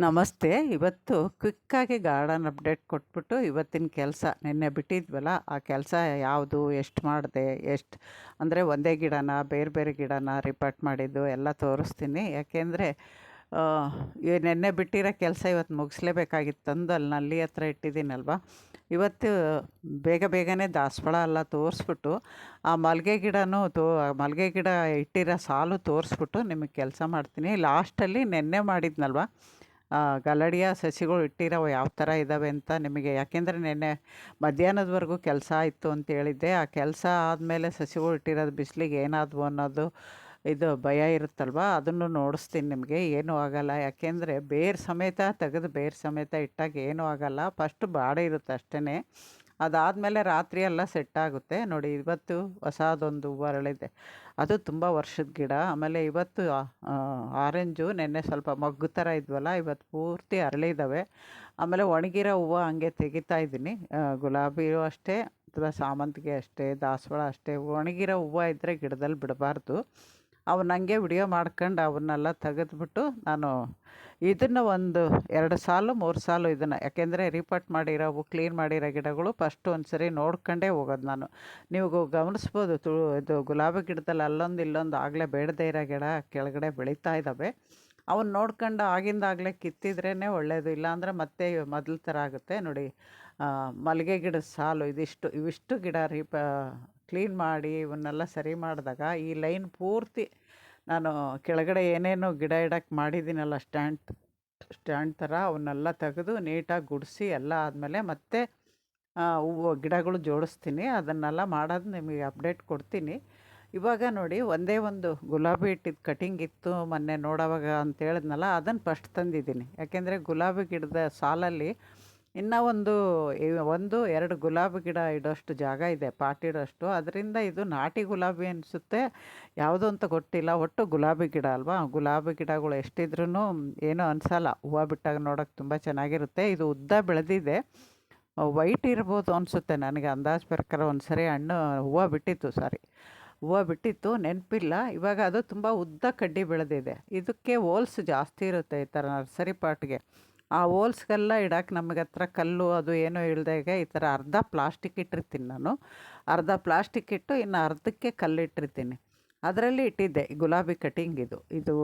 ನಮಸ್ತೆ. ಇವತ್ತು ಕ್ವಿಕ್ಕಾಗಿ garden update ಕೊಟ್ಬಿಟ್ಟು ಇವತ್ತಿನ ಕೆಲಸ ನಿನ್ನೆ ಬಿಟ್ಟಿದ್ವಲ್ಲ, ಆ ಕೆಲಸ ಯಾವುದು, ಎಷ್ಟು ಮಾಡಿದೆ, ಎಷ್ಟು ಅಂದರೆ ಒಂದೇ ಗಿಡನ, ಬೇರೆ ಬೇರೆ ಗಿಡನ ರಿಪೋರ್ಟ್ ಮಾಡಿದ್ದು ಎಲ್ಲ ತೋರಿಸ್ತೀನಿ. ಯಾಕೆಂದರೆ ಈ ನಿನ್ನೆ ಬಿಟ್ಟಿರೋ ಕೆಲಸ ಇವತ್ತು ಮುಗಿಸ್ಲೇಬೇಕಾಗಿತ್ತು. ತಂದು ಅಲ್ಲಿ ನಲ್ಲಿ ಹತ್ರ ಇಟ್ಟಿದ್ದೀನಲ್ವ. ಇವತ್ತು ಬೇಗ ಬೇಗನೆ ದಾಸವಾಳ ಎಲ್ಲ ತೋರಿಸ್ಬಿಟ್ಟು ಆ ಮಲ್ಲಿಗೆ ಗಿಡನೂ ಮಲ್ಲಿಗೆ ಗಿಡ ಇಟ್ಟಿರೋ ಸಾಲು ತೋರಿಸ್ಬಿಟ್ಟು ನಿಮಗೆ ಕೆಲಸ ಮಾಡ್ತೀನಿ. ಲಾಸ್ಟಲ್ಲಿ ನಿನ್ನೆ ಮಾಡಿದ್ನಲ್ವ, ಗಲಡಿಯ ಸಸಿಗಳು ಇಟ್ಟಿರೋವು ಯಾವ ಥರ ಇದ್ದಾವೆ ಅಂತ ನಿಮಗೆ, ಯಾಕೆಂದರೆ ನೆನ್ನೆ ಮಧ್ಯಾಹ್ನದವರೆಗೂ ಕೆಲಸ ಆಯಿತು ಅಂತ ಹೇಳಿದ್ದೆ. ಆ ಕೆಲಸ ಆದಮೇಲೆ ಸಸಿಗಳು ಇಟ್ಟಿರೋದು ಬಿಸಿಲಿಗೆ ಏನಾದವು ಅನ್ನೋದು ಇದು ಭಯ ಇರುತ್ತಲ್ವ, ಅದನ್ನು ನೋಡಿಸ್ತೀನಿ ನಿಮಗೆ. ಏನೂ ಆಗೋಲ್ಲ, ಯಾಕೆಂದರೆ ಬೇರು ಸಮೇತ ತೆಗೆದು ಬೇರು ಸಮೇತ ಇಟ್ಟಾಗ ಏನೂ ಆಗೋಲ್ಲ. ಫಸ್ಟು ಬಾಡೆ ಇರುತ್ತೆ ಅಷ್ಟೇ, ಅದಾದಮೇಲೆ ರಾತ್ರಿ ಎಲ್ಲ ಸೆಟ್ ಆಗುತ್ತೆ. ನೋಡಿ, ಇವತ್ತು ಹೊಸದೊಂದು ಹೂವು ಅರಳಿದೆ, ಅದು ತುಂಬ ವರ್ಷದ ಗಿಡ. ಆಮೇಲೆ ಇವತ್ತು ಆರೆಂಜು ನೆನ್ನೆ ಸ್ವಲ್ಪ ಮೊಗ್ಗು ಥರ ಇದ್ವಲ್ಲ, ಇವತ್ತು ಪೂರ್ತಿ ಅರಳಿದ್ದಾವೆ. ಆಮೇಲೆ ಒಣಗಿರೋ ಹೂವು ಹಂಗೆ ತೆಗಿತಾ ಇದ್ದೀನಿ. ಗುಲಾಬಿಯೂ ಅಷ್ಟೇ, ಅಥವಾ ಸಾಮಂತಿಗೆ ಅಷ್ಟೇ, ದಾಸವಾಳ ಅಷ್ಟೇ. ಒಣಗಿರೋ ಹೂವು ಇದ್ದರೆ ಗಿಡದಲ್ಲಿ ಬಿಡಬಾರ್ದು. ಅವನ್ನ ಹಂಗೆ ವಿಡಿಯೋ ಮಾಡ್ಕೊಂಡು ಅವನ್ನೆಲ್ಲ ತೆಗೆದ್ಬಿಟ್ಟು ನಾನು ಇದನ್ನು ಒಂದು 2 ಸಾಲು 3 ಸಾಲು ಇದನ್ನು, ಯಾಕೆಂದರೆ ರಿಪೋರ್ಟ್ ಮಾಡಿರೋವು ಕ್ಲೀನ್ ಮಾಡಿರೋ ಗಿಡಗಳು ಫಸ್ಟು ಒಂದು ಸರಿ ನೋಡ್ಕೊಂಡೇ ಹೋಗೋದು ನಾನು. ನೀವು ಗಮನಿಸ್ಬೋದು, ಇದು ಗುಲಾಬಿ ಗಿಡದಲ್ಲಿ ಅಲ್ಲೊಂದು ಇಲ್ಲೊಂದು ಆಗಲೇ ಬೇಡದೇ ಇರೋ ಗಿಡ ಕೆಳಗಡೆ ಬೆಳೀತಾ ಇದ್ದಾವೆ. ಅವನ್ನ ನೋಡ್ಕೊಂಡು ಆಗಿಂದಾಗಲೇ ಕಿತ್ತಿದ್ರೇ ಒಳ್ಳೆಯದು, ಇಲ್ಲಾಂದರೆ ಮತ್ತೆ ಮೊದಲು ಥರ ಆಗುತ್ತೆ. ನೋಡಿ, ಮಲ್ಲಿಗೆ ಗಿಡದ ಸಾಲು ಇವಿಷ್ಟು ಗಿಡ ಕ್ಲೀನ್ ಮಾಡಿ ಇವನ್ನೆಲ್ಲ ಸರಿ ಮಾಡಿದಾಗ ಈ ಲೈನ್ ಪೂರ್ತಿ ನಾನು ಕೆಳಗಡೆ ಏನೇನು ಗಿಡ ಇಡಕ್ಕೆ ಮಾಡಿದ್ದೀನಲ್ಲ, ಸ್ಟ್ಯಾಂಡ್ ಥರ, ಅವನ್ನೆಲ್ಲ ತೆಗೆದು ನೀಟಾಗಿ ಗುಡಿಸಿ ಎಲ್ಲ ಆದಮೇಲೆ ಮತ್ತೆ ಹೂವು ಗಿಡಗಳು ಜೋಡಿಸ್ತೀನಿ. ಅದನ್ನೆಲ್ಲ ಮಾಡೋದು ನಿಮಗೆ ಅಪ್ಡೇಟ್ ಕೊಡ್ತೀನಿ. ಇವಾಗ ನೋಡಿ, ಒಂದೇ ಒಂದು ಗುಲಾಬಿ ಇಟ್ಟಿದ್ದು ಕಟಿಂಗ್ ಇತ್ತು ಮೊನ್ನೆ ನೋಡೋವಾಗ ಅಂತ ಹೇಳಿದ್ನಲ್ಲ, ಅದನ್ನು ಫಸ್ಟ್ ತಂದಿದ್ದೀನಿ. ಯಾಕೆಂದರೆ ಗುಲಾಬಿ ಗಿಡದ ಸಾಲಲ್ಲಿ ಇನ್ನೂ ಒಂದು 2 ಗುಲಾಬಿ ಗಿಡ ಇಡೋಷ್ಟು ಜಾಗ ಇದೆ, ಪಾಟ್ ಇಡೋಷ್ಟು. ಅದರಿಂದ ಇದು ನಾಟಿ ಗುಲಾಬಿ ಅನಿಸುತ್ತೆ, ಯಾವುದು ಅಂತ ಗೊತ್ತಿಲ್ಲ. ಒಟ್ಟು ಗುಲಾಬಿ ಗಿಡ ಅಲ್ವಾ, ಗುಲಾಬಿ ಗಿಡಗಳು ಎಷ್ಟಿದ್ರೂ ಏನೂ ಅನಿಸಲ್ಲ. ಹೂವು ಬಿಟ್ಟಾಗ ನೋಡೋಕ್ಕೆ ತುಂಬ ಚೆನ್ನಾಗಿರುತ್ತೆ. ಇದು ಉದ್ದ ಬೆಳೆದಿದೆ, ವೈಟ್ ಇರ್ಬೋದು ಅನಿಸುತ್ತೆ ನನಗೆ ಅಂದಾಜು ಪ್ರಕಾರ. ಒಂದು ಸರಿ ಹೂವು ಬಿಟ್ಟಿತ್ತು, ನೆನಪಿಲ್ಲ. ಇವಾಗ ಅದು ತುಂಬ ಉದ್ದ ಕಡ್ಡಿ ಬೆಳೆದಿದೆ. ಇದಕ್ಕೆ ಹೋಲ್ಸ್ ಜಾಸ್ತಿ ಇರುತ್ತೆ ಈ ಥರ ನರ್ಸರಿ ಪಾಟ್ಗೆ. ಆ ಹೋಲ್ಸ್ಗೆಲ್ಲ ಇಡಕ್ಕೆ ನಮಗೆ ಹತ್ರ ಕಲ್ಲು ಅದು ಏನೂ ಇಲ್ಲದಾಗೆ ಈ ಥರ ಅರ್ಧ ಪ್ಲಾಸ್ಟಿಕ್ ಇಟ್ಟಿರ್ತೀನಿ ನಾನು. ಅರ್ಧ ಪ್ಲಾಸ್ಟಿಕ್ ಇಟ್ಟು ಇನ್ನು ಅರ್ಧಕ್ಕೆ ಕಲ್ಲಿಟ್ಟಿರ್ತೀನಿ. ಅದರಲ್ಲಿ ಇಟ್ಟಿದ್ದೆ ಗುಲಾಬಿ ಕಟಿಂಗ್. ಇದು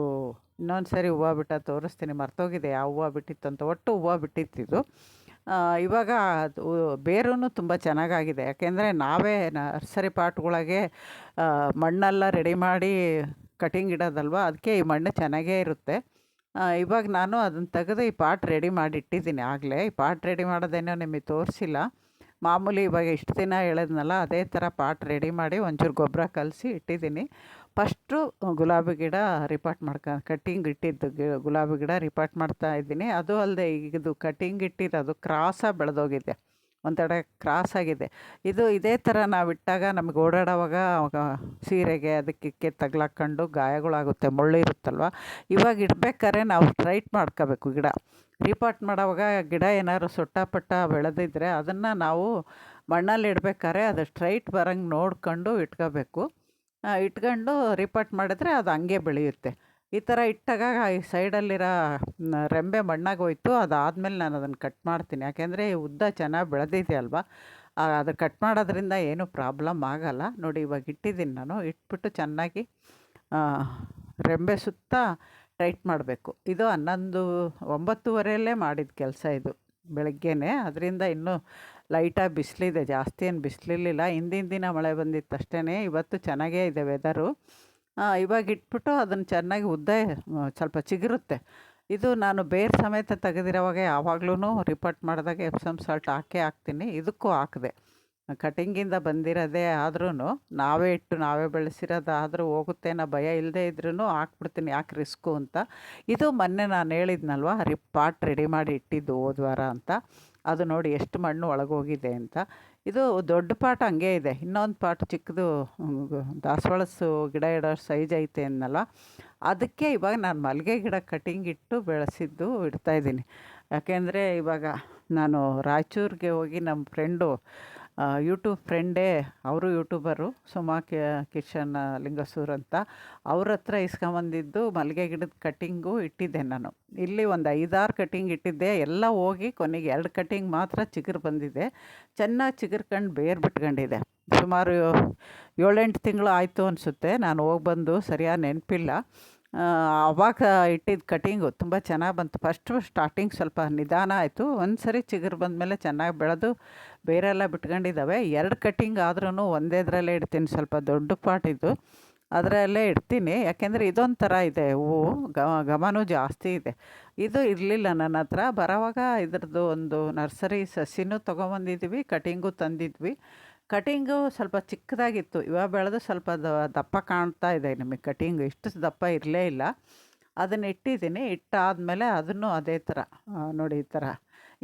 ಇನ್ನೊಂದು ಸರಿ ಹೂವು ಬಿಟ್ಟ ತೋರಿಸ್ತೀನಿ, ಮರ್ತೋಗಿದೆ ಯಾವ ಹೂವು ಬಿಟ್ಟಿತ್ತು ಅಂತ. ಒಟ್ಟು ಹೂವು ಬಿಟ್ಟಿತ್ತಿದು. ಇವಾಗ ಅದು ಬೇರೂ ತುಂಬ ಚೆನ್ನಾಗಾಗಿದೆ, ಯಾಕೆಂದರೆ ನಾವೇ ನರ್ಸರಿ ಪಾಟ್ಗಳಿಗೆ ಮಣ್ಣೆಲ್ಲ ರೆಡಿ ಮಾಡಿ ಕಟಿಂಗ್ ಇಡೋದಲ್ವ, ಅದಕ್ಕೆ ಈ ಮಣ್ಣು ಚೆನ್ನಾಗೇ ಇರುತ್ತೆ. ಇವಾಗ ನಾನು ಅದನ್ನು ತೆಗೆದು ಈ ಪಾಟ್ ರೆಡಿ ಮಾಡಿ ಇಟ್ಟಿದ್ದೀನಿ ಆಗಲೇ. ಈ ಪಾಟ್ ರೆಡಿ ಮಾಡೋದೇನೋ ನಿಮಗೆ ತೋರಿಸಿಲ್ಲ. ಮಾಮೂಲಿ ಇವಾಗ ಇಷ್ಟು ದಿನ ಹೇಳಿದ್ನಲ್ಲ, ಅದೇ ಥರ ಪಾಟ್ ರೆಡಿ ಮಾಡಿ ಒಂಚೂರು ಗೊಬ್ಬರ ಕಲಸಿ ಇಟ್ಟಿದ್ದೀನಿ. ಫಸ್ಟು ಗುಲಾಬಿ ಗಿಡ ಕಟ್ಟಿಂಗ್ ಇಟ್ಟಿದ್ದು ಗುಲಾಬಿ ಗಿಡ ರಿಪೋರ್ಟ್ ಮಾಡ್ತಾ ಇದ್ದೀನಿ. ಅದು ಅಲ್ಲದೆ ಇದು ಕಟ್ಟಿಂಗ್ ಇಟ್ಟಿರೋದು ಕ್ರಾಸಾಗಿ ಬೆಳೆದೋಗಿದೆ, ಒಂದೆಡೆ ಕ್ರಾಸ್ ಆಗಿದೆ. ಇದೇ ಥರ ನಾವು ಇಟ್ಟಾಗ ನಮಗೆ ಓಡಾಡೋವಾಗ ಸೀರೆಗೆ ಅದಕ್ಕೆ ತಗ್ಲಾಕೊಂಡು ಗಾಯಗಳಾಗುತ್ತೆ, ಮುಳ್ಳಿರುತ್ತಲ್ವ. ಇವಾಗ ಇಡಬೇಕಾದ್ರೆ ನಾವು ಸ್ಟ್ರೈಟ್ ಮಾಡ್ಕೋಬೇಕು ಗಿಡ. ರಿಪೋರ್ಟ್ ಮಾಡೋವಾಗ ಗಿಡ ಏನಾದ್ರು ಸೊಟ್ಟಪಟ್ಟ ಬೆಳೆದಿದ್ರೆ ಅದನ್ನು ನಾವು ಮಣ್ಣಲ್ಲಿ ಇಡಬೇಕಾದ್ರೆ ಅದು ಸ್ಟ್ರೈಟ್ ಬರೋಂಗೆ ನೋಡ್ಕೊಂಡು ಇಟ್ಕೋಬೇಕು. ಇಟ್ಕೊಂಡು ರಿಪೋರ್ಟ್ ಮಾಡಿದ್ರೆ ಅದು ಹಂಗೆ ಬೆಳೆಯುತ್ತೆ. ಈ ಥರ ಇಟ್ಟಾಗ ಈ ಸೈಡಲ್ಲಿರೋ ರೆಂಬೆ ಮಣ್ಣಾಗೋಯ್ತು. ಅದಾದಮೇಲೆ ನಾನು ಅದನ್ನು ಕಟ್ ಮಾಡ್ತೀನಿ, ಯಾಕೆಂದರೆ ಉದ್ದ ಚೆನ್ನಾಗಿ ಬೆಳೆದಿದೆ ಅಲ್ವಾ. ಅದು ಕಟ್ ಮಾಡೋದ್ರಿಂದ ಏನೂ ಪ್ರಾಬ್ಲಮ್ ಆಗೋಲ್ಲ. ನೋಡಿ, ಇವಾಗ ಇಟ್ಟಿದ್ದೀನಿ ನಾನು. ಇಟ್ಬಿಟ್ಟು ಚೆನ್ನಾಗಿ ರೆಂಬೆ ಸುತ್ತ ಟೈಟ್ ಮಾಡಬೇಕು. ಇದು 9:30 ಮಾಡಿದ ಕೆಲಸ ಇದು, ಬೆಳಗ್ಗೆನೇ. ಅದರಿಂದ ಇನ್ನೂ ಲೈಟಾಗಿ ಬಿಸಿಲಿದೆ, ಜಾಸ್ತಿ ಏನು ಬಿಸಿಲಿರಲಿಲ್ಲ. ಹಿಂದಿನ ದಿನ ಮಳೆ ಬಂದಿತ್ತು ಅಷ್ಟೇ. ಇವತ್ತು ಚೆನ್ನಾಗೇ ಇದೆ ವೆದರು. ಇವಾಗ ಇಟ್ಬಿಟ್ಟು ಅದನ್ನು ಚೆನ್ನಾಗಿ ಸ್ವಲ್ಪ ಚಿಗುರುತ್ತೆ. ಇದು ನಾನು ಬೇರು ಸಮೇತ ತೆಗೆದಿರೋವಾಗ ಯಾವಾಗ್ಲೂ ರಿಪೋರ್ಟ್ ಮಾಡಿದಾಗ ಎಪ್ಸಮ್ ಸಾಲ್ಟ್ ಹಾಕ್ತೀನಿ. ಇದಕ್ಕೂ ಹಾಕಿದೆ. ಕಟಿಂಗಿಂದ ಬಂದಿರೋದೇ ಆದ್ರೂ, ನಾವೇ ಬೆಳೆಸಿರೋದಾದರೂ ಹೋಗುತ್ತೆ ಅನ್ನೋ ಭಯ ಇಲ್ಲದೇ ಇದ್ರೂ ಹಾಕ್ಬಿಡ್ತೀನಿ, ಯಾಕೆ ರಿಸ್ಕು ಅಂತ. ಇದು ಮೊನ್ನೆ ನಾನು ಹೇಳಿದ್ನಲ್ವ, ಪಾಟ್ ರೆಡಿ ಮಾಡಿ ಇಟ್ಟಿದ್ದು ಹೋದ್ವಾರ ಅಂತ. ಅದು ನೋಡಿ ಎಷ್ಟು ಮಣ್ಣು ಒಳಗೋಗಿದೆ ಅಂತ. ಇದು ದೊಡ್ಡ ಪಾಟ್ ಹಂಗೆ ಇದೆ. ಇನ್ನೊಂದು ಪಾಟ್ ಚಿಕ್ಕದು ದಾಸವಾಳಸು ಗಿಡ ಇಡೋ ಸೈಜ್ ಐತೆ ಅನ್ನಲ್ಲ, ಅದಕ್ಕೆ ಇವಾಗ ನಾನು ಮಲ್ಲಿಗೆ ಗಿಡ ಕಟಿಂಗ್ ಇಟ್ಟು ಬೆಳೆಸಿದ್ದು ಇಡ್ತಾಯಿದ್ದೀನಿ. ಯಾಕೆಂದರೆ ಇವಾಗ ನಾನು ರಾಯಚೂರಿಗೆ ಹೋಗಿ ನಮ್ಮ ಫ್ರೆಂಡು ಯೂಟ್ಯೂಬ್ ಫ್ರೆಂಡೇ, ಅವರು ಯೂಟ್ಯೂಬರು, ಸುಮಾ ಕಿಶನ್ ಲಿಂಗಸೂರು ಅಂತ. ಅವ್ರ ಹತ್ರ ಇಸ್ಕೊಂಬಂದಿದ್ದು ಮಲ್ಲಿಗೆ ಗಿಡದ ಕಟ್ಟಿಂಗು ಇಟ್ಟಿದ್ದೆ ನಾನು. ಇಲ್ಲಿ ಒಂದು 5-6 ಕಟ್ಟಿಂಗ್ ಇಟ್ಟಿದ್ದೆ, ಎಲ್ಲ ಹೋಗಿ ಕೊನೆಗೆ 2 ಕಟ್ಟಿಂಗ್ ಮಾತ್ರ ಚಿಗುರು ಬಂದಿದೆ. ಚೆನ್ನಾಗಿ ಚಿಗುರ್ಕೊಂಡು ಬೇರು ಬಿಟ್ಕೊಂಡಿದೆ. ಸುಮಾರು 7-8 ತಿಂಗಳು ಆಯಿತು ಅನಿಸುತ್ತೆ ನಾನು ಹೋಗಿ ಬಂದು, ಸರಿಯಾಗಿ ನೆನಪಿಲ್ಲ. ಆವಾಗ ಇಟ್ಟಿದ್ದ ಕಟ್ಟಿಂಗು ತುಂಬ ಚೆನ್ನಾಗಿ ಬಂತು. ಫಸ್ಟು ಸ್ಟಾರ್ಟಿಂಗ್ ಸ್ವಲ್ಪ ನಿಧಾನ ಆಯಿತು. ಒಂದು ಸರಿ ಚಿಗುರು ಬಂದಮೇಲೆ ಚೆನ್ನಾಗಿ ಬೆಳೆದು ಬೇರೆಲ್ಲ ಬಿಟ್ಕೊಂಡಿದ್ದಾವೆ. 2 ಕಟ್ಟಿಂಗ್ ಆದ್ರೂ ಒಂದೇದ್ರಲ್ಲೇ ಇಡ್ತೀನಿ, ಸ್ವಲ್ಪ ದೊಡ್ಡ ಪಾಟಿದ್ದು ಅದರಲ್ಲೇ ಇಡ್ತೀನಿ. ಯಾಕೆಂದರೆ ಇದೊಂಥರ ಇದೆ ಹೂವು, ಘಮನೂ ಜಾಸ್ತಿ ಇದೆ. ಇದು ಇರಲಿಲ್ಲ ನನ್ನ ಹತ್ರ. ಬರೋವಾಗ ಇದ್ರದ್ದು ಒಂದು ನರ್ಸರಿ ಸಸಿನೂ ತೊಗೊಂಬಂದಿದ್ವಿ, ಕಟಿಂಗು ತಂದಿದ್ವಿ. ಕಟಿಂಗು ಸ್ವಲ್ಪ ಚಿಕ್ಕದಾಗಿತ್ತು, ಇವಾಗ ಬೆಳೆದು ಸ್ವಲ್ಪ ದಪ್ಪ ಕಾಣ್ತಾ ಇದೆ ನಿಮಗೆ. ಕಟಿಂಗು ಇಷ್ಟು ದಪ್ಪ ಇರಲೇ ಇಲ್ಲ. ಅದನ್ನು ಇಟ್ಟಿದ್ದೀನಿ. ಇಟ್ಟಾದಮೇಲೆ ಅದನ್ನು ಅದೇ ಥರ ನೋಡಿ, ಈ ಥರ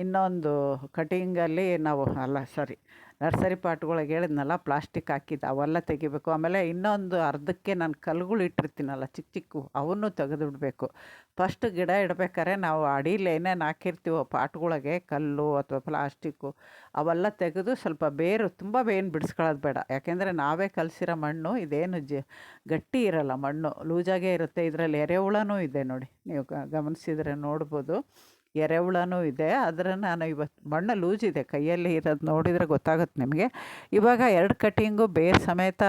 ಇನ್ನೊಂದು ಕಟಿಂಗಲ್ಲಿ ನಾವು ನರ್ಸರಿ ಪಾಟ್ಗಳಿಗೆ ಹೇಳಿದ್ನಲ್ಲ, ಪ್ಲಾಸ್ಟಿಕ್ ಹಾಕಿದ್ದು ಅವೆಲ್ಲ ತೆಗಿಬೇಕು. ಆಮೇಲೆ ಇನ್ನೊಂದು ಅರ್ಧಕ್ಕೆ ನಾನು ಕಲ್ಲುಗಳು ಇಟ್ಟಿರ್ತೀನಲ್ಲ ಚಿಕ್ಕ ಚಿಕ್ಕ, ಅವನ್ನು ತೆಗೆದುಬಿಡ್ಬೇಕು. ಫಸ್ಟ್ ಗಿಡ ಇಡಬೇಕಾದ್ರೆ ನಾವು ಅಡೀಲಿ ಏನೇನು ಹಾಕಿರ್ತೀವೋ ಪಾಟ್ಗಳಿಗೆ, ಕಲ್ಲು ಅಥವಾ ಪ್ಲಾಸ್ಟಿಕ್ಕು, ಅವೆಲ್ಲ ತೆಗೆದು ಸ್ವಲ್ಪ ಬೇರು, ತುಂಬ ಬೇನು ಬಿಡಿಸ್ಕೊಳ್ಳೋದು ಬೇಡ. ಯಾಕೆಂದರೆ ನಾವೇ ಕಲಸಿರೋ ಮಣ್ಣು ಇದೇನು ಗಟ್ಟಿ ಇರಲ್ಲ, ಮಣ್ಣು ಲೂಸಾಗೇ ಇರುತ್ತೆ. ಇದರಲ್ಲಿ ಎರೆಹುಳನೂ ಇದೆ ನೋಡಿ, ನೀವು ಗಮನಿಸಿದರೆ ನೋಡ್ಬೋದು, ಎರೆಹುಳನೂ ಇದೆ. ಆದರೆ ನಾನು ಇವತ್ತು ಮಣ್ಣು ಲೂಸ್ ಇದೆ, ಕೈಯಲ್ಲಿ ಇರೋದು ನೋಡಿದರೆ ಗೊತ್ತಾಗುತ್ತೆ ನಿಮಗೆ. ಇವಾಗ 2 ಕಟ್ಟಿಂಗು ಬೇರು ಸಮೇತ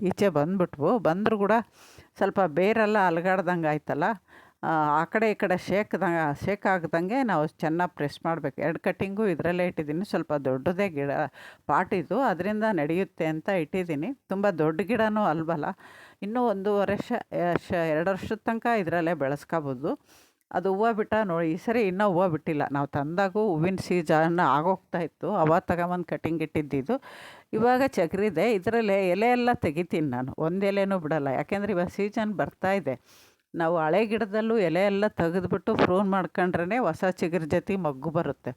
ಈಚೆ ಬಂದ್ಬಿಟ್ವು. ಬಂದರೂ ಕೂಡ ಸ್ವಲ್ಪ ಬೇರೆಲ್ಲ ಅಲಗಾಡ್ದಂಗೆ ಆಯ್ತಲ್ಲ, ಆ ಕಡೆ ಈ ಕಡೆ ಶೇಕ್ ಆಗ್ದಂಗೆ ನಾವು ಚೆನ್ನಾಗಿ ಪ್ರೆಸ್ ಮಾಡಬೇಕು. 2 ಕಟ್ಟಿಂಗು ಇದರಲ್ಲೇ ಇಟ್ಟಿದ್ದೀನಿ. ಸ್ವಲ್ಪ ದೊಡ್ಡದೇ ಗಿಡ ಪಾಟಿದು, ಅದರಿಂದ ನಡೆಯುತ್ತೆ ಅಂತ ಇಟ್ಟಿದ್ದೀನಿ. ತುಂಬ ದೊಡ್ಡ ಗಿಡನೂ ಅಲ್ವಲ್ಲ, ಇನ್ನೂ 1.5 ವರ್ಷದ ತನಕ ಇದರಲ್ಲೇ ಬೆಳೆಸ್ಕೋಬೋದು. ಅದು ಹೂವು ಬಿಟ್ಟ ನೋಡಿ, ಈ ಸರಿ ಇನ್ನೂ ಹೂವು ಬಿಟ್ಟಿಲ್ಲ. ನಾವು ತಂದಾಗೂ ಹೂವಿನ ಸೀಸನ್ ಆಗೋಗ್ತಾಯಿತ್ತು, ಅವಾಗ ತಗೊಂಬಂದು ಕಟ್ಟಿಂಗ್ ಇಟ್ಟಿದ್ದಿದ್ದು. ಇವಾಗ ಚಗರಿದೆ, ಇದರಲ್ಲಿ ಎಲೆ ಎಲ್ಲ ತೆಗಿತೀನಿ ನಾನು, ಒಂದು ಎಲೆನೂ ಬಿಡಲ್ಲ. ಯಾಕೆಂದರೆ ಇವಾಗ ಸೀಸನ್ ಬರ್ತಾಯಿದೆ. ನಾವು ಹಳೆ ಗಿಡದಲ್ಲೂ ಎಲೆ ಎಲ್ಲ ತೆಗೆದುಬಿಟ್ಟು ಪ್ರೂನ್ ಮಾಡ್ಕೊಂಡ್ರೆ ಹೊಸ ಚಿಗುರು ಜೊತೆ ಮಗ್ಗು ಬರುತ್ತೆ.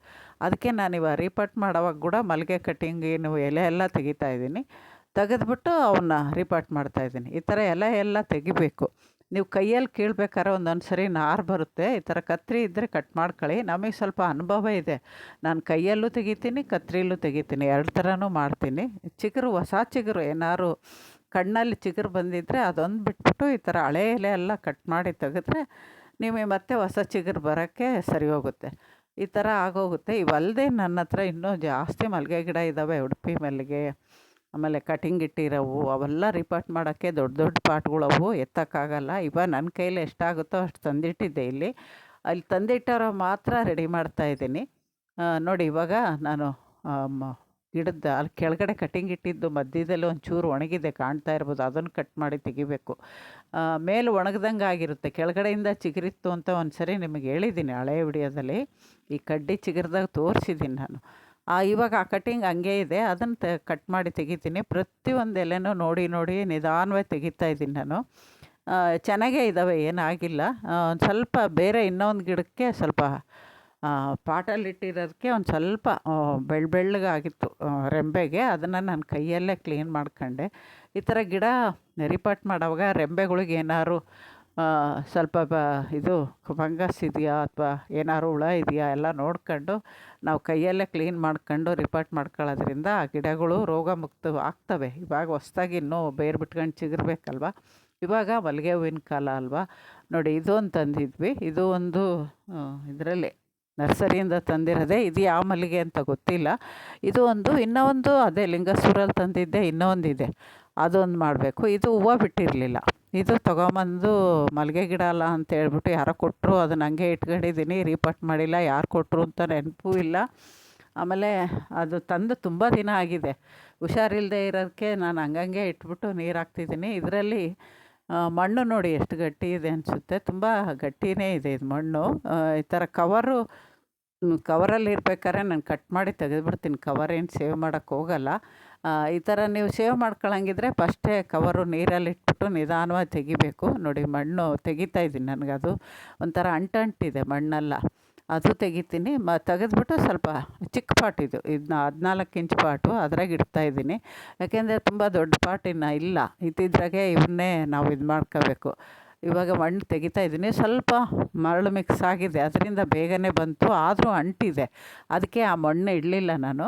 ಅದಕ್ಕೆ ನಾನು ಇವಾಗ ರೀಪಾಟ್ ಮಾಡೋವಾಗ ಕೂಡ ಮಲ್ಲಿಗೆ ಕಟ್ಟಿಂಗೇನು ಎಲೆ ಎಲ್ಲ ತೆಗಿತಾಯಿದ್ದೀನಿ. ತೆಗೆದ್ಬಿಟ್ಟು ಅವನ್ನ ರೀಪಾಟ್ ಮಾಡ್ತಾಯಿದ್ದೀನಿ. ಈ ಥರ ಎಲೆ ಎಲ್ಲ ತೆಗಿಬೇಕು. ನೀವು ಕೈಯಲ್ಲಿ ಕೀಳ್ಬೇಕಾದ್ರೆ ಒಂದೊಂದು ಸರಿ ನಾರು ಬರುತ್ತೆ. ಈ ಥರ ಕತ್ತರಿ ಇದ್ದರೆ ಕಟ್ ಮಾಡ್ಕೊಳ್ಳಿ. ನಮಗೆ ಸ್ವಲ್ಪ ಅನುಭವ ಇದೆ, ನಾನು ಕೈಯಲ್ಲೂ ತೆಗಿತೀನಿ, ಕತ್ತರಿಲೂ ತೆಗಿತೀನಿ, 2 ಥರನೂ ಮಾಡ್ತೀನಿ. ಚಿಗುರು, ಹೊಸ ಚಿಗುರು ಏನಾದ್ರು ಕಣ್ಣಲ್ಲಿ ಚಿಗುರು ಬಂದಿದ್ದರೆ ಅದೊಂದು ಬಿಟ್ಬಿಟ್ಟು ಈ ಥರ ಹಳೆ ಎಲೆ ಎಲ್ಲ ಕಟ್ ಮಾಡಿ ತೆಗೆದ್ರೆ ನಿಮಗೆ ಮತ್ತೆ ಹೊಸ ಚಿಗುರು ಬರೋಕ್ಕೆ ಸರಿ ಹೋಗುತ್ತೆ. ಈ ಥರ ಆಗೋಗುತ್ತೆ. ಇವಲ್ಲದೆ ನನ್ನ ಹತ್ರ ಇನ್ನೂ ಜಾಸ್ತಿ ಮಲ್ಲಿಗೆ ಗಿಡ ಇದ್ದಾವೆ, ಉಡುಪಿ ಮಲ್ಲಿಗೆ, ಆಮೇಲೆ ಕಟಿಂಗ್ ಇಟ್ಟಿರೋವು, ಅವೆಲ್ಲ ರೀಪಾಟ್ ಮಾಡೋಕ್ಕೆ ದೊಡ್ಡ ದೊಡ್ಡ ಪಾಟ್ಗಳವು, ಎತ್ತಕ್ಕಾಗಲ್ಲ. ಇವಾಗ ನನ್ನ ಕೈಲಿ ಎಷ್ಟಾಗುತ್ತೋ ಅಷ್ಟು ತಂದಿಟ್ಟಿದ್ದೆ. ಅಲ್ಲಿ ತಂದಿಟ್ಟರೋ ಮಾತ್ರ ರೆಡಿ ಮಾಡ್ತಾಯಿದ್ದೀನಿ ನೋಡಿ. ಇವಾಗ ನಾನು ಗಿಡದ ಅಲ್ಲಿ ಕೆಳಗಡೆ ಕಟಿಂಗ್ ಇಟ್ಟಿದ್ದು ಮಧ್ಯದಲ್ಲಿ ಒಂಚೂರು ಒಣಗಿದೆ, ಕಾಣ್ತಾ ಇರ್ಬೋದು, ಅದನ್ನು ಕಟ್ ಮಾಡಿ ತೆಗಿಬೇಕು. ಮೇಲೆ ಒಣಗ್ದಂಗೆ ಆಗಿರುತ್ತೆ, ಕೆಳಗಡೆಯಿಂದ ಚಿಗುರಿತ್ತು ಅಂತ ಒಂದು ಸರಿ ನಿಮಗೆ ಹೇಳಿದ್ದೀನಿ ಹಳೆ ವಿಡಿಯೋದಲ್ಲಿ. ಈ ಕಡ್ಡಿ ಚಿಗುರ್ದಾಗ ತೋರಿಸಿದ್ದೀನಿ ನಾನು. ಇವಾಗ ಆ ಕಟ್ಟಿಂಗ್ ಹಂಗೆ ಇದೆ, ಅದನ್ನು ಕಟ್ ಮಾಡಿ ತೆಗಿತೀನಿ. ಪ್ರತಿಯೊಂದು ಎಲೆನೂ ನೋಡಿ ನೋಡಿ ನಿಧಾನವಾಗಿ ತೆಗಿತಾ ಇದ್ದೀನಿ ನಾನು. ಚೆನ್ನಾಗೇ ಇದ್ದಾವೆ, ಏನಾಗಿಲ್ಲ. ಒಂದು ಸ್ವಲ್ಪ ಬೇರೆ ಇನ್ನೊಂದು ಗಿಡಕ್ಕೆ ಸ್ವಲ್ಪ ಪಾಟಲ್ಲಿಟ್ಟಿರೋದಕ್ಕೆ ಒಂದು ಸ್ವಲ್ಪ ಬೆಳ್ಳಗಾಗಿತ್ತು ರೆಂಬೆಗೆ, ಅದನ್ನು ನಾನು ಕೈಯಲ್ಲೇ ಕ್ಲೀನ್ ಮಾಡ್ಕೊಂಡೆ. ಈ ಥರ ಗಿಡ ರೀಪಾಟ್ ಮಾಡೋವಾಗ ರೆಂಬೆಗಳಿಗೆ ಏನಾದ್ರು ಸ್ವಲ್ಪ ಇದು ಫಂಗಸ್ ಇದೆಯಾ ಅಥವಾ ಏನಾದ್ರು ಹುಳ ಇದೆಯಾ ಎಲ್ಲ ನೋಡ್ಕೊಂಡು ನಾವು ಕೈಯಲ್ಲೇ ಕ್ಲೀನ್ ಮಾಡ್ಕೊಂಡು ರೀಪಾಟ್ ಮಾಡ್ಕೊಳ್ಳೋದ್ರಿಂದ ಆ ಗಿಡಗಳು ರೋಗ ಮುಕ್ತ ಆಗ್ತವೆ. ಇವಾಗ ಹೊಸ್ದಾಗಿ ಇನ್ನೂ ಬೇರು ಬಿಟ್ಕೊಂಡು ಚಿಗುರ್ಬೇಕಲ್ವ. ಇವಾಗ ಮಲ್ಲಿಗೆ ಹೂವಿನ ಕಾಲ ಅಲ್ವಾ ನೋಡಿ. ಇದೊಂದು ತಂದಿದ್ವಿ, ಇದು ಒಂದು ಇದರಲ್ಲಿ ನರ್ಸರಿಯಿಂದ ತಂದಿರೋದೆ. ಇದು ಯಾವ ಮಲ್ಲಿಗೆ ಅಂತ ಗೊತ್ತಿಲ್ಲ. ಇದು ಒಂದು, ಇನ್ನೂ ಒಂದು ಅದೇ ಲಿಂಗಸೂರಲ್ಲಿ ತಂದಿದ್ದೆ, ಇನ್ನೂ ಒಂದಿದೆ, ಅದೊಂದು ಮಾಡಬೇಕು. ಇದು ಹೂವು ಬಿಟ್ಟಿರಲಿಲ್ಲ, ಇದು ತೊಗೊಂಬಂದು ಮಲ್ಲಿಗೆ ಗಿಡ ಅಲ್ಲ ಅಂತ ಹೇಳ್ಬಿಟ್ಟು ಯಾರೋ ಕೊಟ್ಟರು, ಅದನ್ನು ಹಂಗೆ ಇಟ್ಕೊಂಡಿದ್ದೀನಿ, ರೀಪಾಟ್ ಮಾಡಿಲ್ಲ. ಯಾರು ಕೊಟ್ಟರು ಅಂತ ನೆನಪೂ ಇಲ್ಲ. ಆಮೇಲೆ ಅದು ತಂದು ತುಂಬ ದಿನ ಆಗಿದೆ, ಹುಷಾರಿಲ್ಲದೆ ಇರೋದಕ್ಕೆ ನಾನು ಹಂಗಂಗೆ ಇಟ್ಬಿಟ್ಟು ನೀರು ಹಾಕ್ತಿದ್ದೀನಿ. ಇದರಲ್ಲಿ ಮಣ್ಣು ನೋಡಿ ಎಷ್ಟು ಗಟ್ಟಿ ಇದೆ ಅನಿಸುತ್ತೆ, ತುಂಬ ಗಟ್ಟಿನೇ ಇದೆ ಇದು ಮಣ್ಣು. ಈ ಥರ ಕವರಲ್ಲಿ ಇರ್ಬೇಕಾದ್ರೆ ನಾನು ಕಟ್ ಮಾಡಿ ತೆಗೆದುಬಿಡ್ತೀನಿ, ಕವರೇನು ಸೇವ್ ಮಾಡೋಕ್ಕೆ ಹೋಗಲ್ಲ. ಈ ಥರ ನೀವು ಸೇವ್ ಮಾಡ್ಕೊಳ್ಳಂಗಿದ್ರೆ ಫಸ್ಟೇ ಕವರು ನೀರಲ್ಲಿ ಇಟ್ಬಿಟ್ಟು ನಿಧಾನವಾಗಿ ತೆಗಿಬೇಕು ನೋಡಿ. ಮಣ್ಣು ತೆಗಿತಾ ಇದ್ದೀನಿ, ನನಗದು ಒಂಥರ ಅಂಟಿದೆ ಮಣ್ಣೆಲ್ಲ, ಅದು ತೆಗಿತೀನಿ. ತೆಗೆದ್ಬಿಟ್ಟು ಸ್ವಲ್ಪ ಚಿಕ್ಕ ಪಾಟ್ ಇದನ್ನ 14 ಇಂಚ್ ಪಾಟು, ಅದ್ರಾಗ ಇಡ್ತಾಯಿದ್ದೀನಿ. ಯಾಕೆಂದರೆ ತುಂಬ ದೊಡ್ಡ ಪಾಟ್ ಇನ್ನು ಇಲ್ಲ, ಇದ್ದಿದ್ರಾಗೆ ಇವನ್ನೇ ನಾವು ಇದು ಮಾಡ್ಕೋಬೇಕು. ಇವಾಗ ಮಣ್ಣು ತೆಗಿತಾ ಇದ್ದೀನಿ. ಸ್ವಲ್ಪ ಮರಳು ಮಿಕ್ಸ್ ಆಗಿದೆ, ಅದರಿಂದ ಬೇಗನೆ ಬಂತು, ಆದರೂ ಅಂಟಿದೆ. ಅದಕ್ಕೆ ಆ ಮಣ್ಣು ಇಡಲಿಲ್ಲ ನಾನು.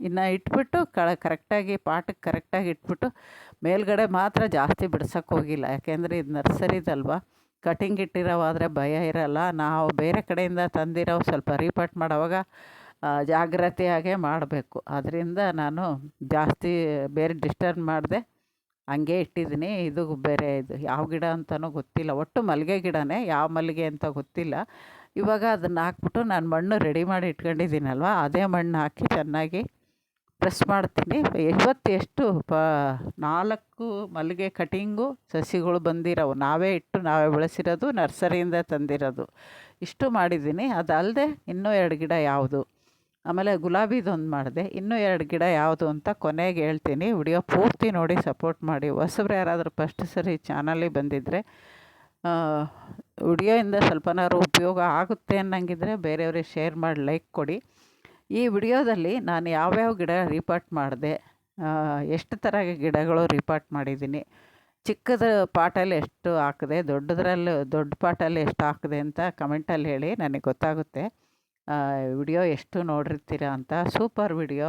ಇನ್ನು ಇಟ್ಬಿಟ್ಟು ಕರೆಕ್ಟಾಗಿ ಪಾಟಕ್ಕೆ ಕರೆಕ್ಟಾಗಿ ಇಟ್ಬಿಟ್ಟು ಮೇಲ್ಗಡೆ ಮಾತ್ರ ಜಾಸ್ತಿ ಬಿಡ್ಸೋಕ್ಕೆ ಹೋಗಿಲ್ಲ. ಯಾಕೆಂದರೆ ಇದು ನರ್ಸರಿದಲ್ವ, ಕಟಿಂಗ್ ಇಟ್ಟಿರೋವಾದರೆ ಭಯ ಇರಲ್ಲ. ನಾವು ಬೇರೆ ಕಡೆಯಿಂದ ತಂದಿರೋ ಸ್ವಲ್ಪ ರೀಪಾಟ್ ಮಾಡೋವಾಗ ಜಾಗ್ರತೆಯಾಗೇ ಮಾಡಬೇಕು. ಅದರಿಂದ ನಾನು ಜಾಸ್ತಿ ಬೇರೆ ಡಿಸ್ಟರ್ಬ್ ಮಾಡಿದೆ, ಹಂಗೆ ಇಟ್ಟಿದ್ದೀನಿ. ಇದು ಬೇರೆ, ಇದು ಯಾವ ಗಿಡ ಅಂತಲೂ ಗೊತ್ತಿಲ್ಲ. ಒಟ್ಟು ಮಲ್ಲಿಗೆ ಗಿಡನೇ, ಯಾವ ಮಲ್ಲಿಗೆ ಅಂತ ಗೊತ್ತಿಲ್ಲ. ಇವಾಗ ಅದನ್ನು ಹಾಕ್ಬಿಟ್ಟು ನಾನು ಮಣ್ಣು ರೆಡಿ ಮಾಡಿ ಇಟ್ಕೊಂಡಿದ್ದೀನಲ್ವ, ಅದೇ ಮಣ್ಣು ಹಾಕಿ ಚೆನ್ನಾಗಿ ಪ್ರೆಸ್ ಮಾಡ್ತೀನಿ. ಇವತ್ತು ಎಷ್ಟು 4 ಮಲ್ಲಿಗೆ ಕಟಿಂಗು ಸಸಿಗಳು ಬಂದಿರೋವು, ನಾವೇ ಇಟ್ಟು ನಾವೇ ಬೆಳೆಸಿರೋದು, ನರ್ಸರಿಯಿಂದ ತಂದಿರೋದು. ಇಷ್ಟು ಮಾಡಿದ್ದೀನಿ. ಅದಲ್ಲದೆ ಇನ್ನೂ 2 ಗಿಡ ಯಾವುದು, ಆಮೇಲೆ ಗುಲಾಬಿದೊಂದು ಮಾಡಿದೆ. ಇನ್ನೂ 2 ಗಿಡ ಯಾವುದು ಅಂತ ಕೊನೆಗೆ ಹೇಳ್ತೀನಿ. ವಿಡಿಯೋ ಪೂರ್ತಿ ನೋಡಿ ಸಪೋರ್ಟ್ ಮಾಡಿ. ಹೊಸಬ್ರು ಯಾರಾದರೂ ಫಸ್ಟ್ ಸರಿ ಚಾನಲಿಗೆ ಬಂದಿದ್ದರೆ ವಿಡಿಯೋಯಿಂದ ಸ್ವಲ್ಪನಾದ್ರು ಉಪಯೋಗ ಆಗುತ್ತೆ ಅನ್ನಂಗಿದ್ರೆ ಬೇರೆಯವ್ರಿಗೆ ಶೇರ್ ಮಾಡಿ ಲೈಕ್ ಕೊಡಿ. ಈ ವಿಡಿಯೋದಲ್ಲಿ ನಾನು ಯಾವ್ಯಾವ ಗಿಡ ರೀಪಾಟ್ ಮಾಡಿದೆ, ಎಷ್ಟು ಥರ ಗಿಡಗಳು ರೀಪಾಟ್ ಮಾಡಿದ್ದೀನಿ, ಚಿಕ್ಕದ ಪಾಟಲ್ಲಿ ಎಷ್ಟು ಹಾಕಿದೆ, ದೊಡ್ಡ ಪಾಟಲ್ಲಿ ಎಷ್ಟು ಹಾಕಿದೆ ಅಂತ ಕಮೆಂಟಲ್ಲಿ ಹೇಳಿ, ನನಗೆ ಗೊತ್ತಾಗುತ್ತೆ ವಿಡಿಯೋ ಎಷ್ಟು ನೋಡಿರ್ತೀರ ಅಂತ. ಸೂಪರ್ ವಿಡಿಯೋ,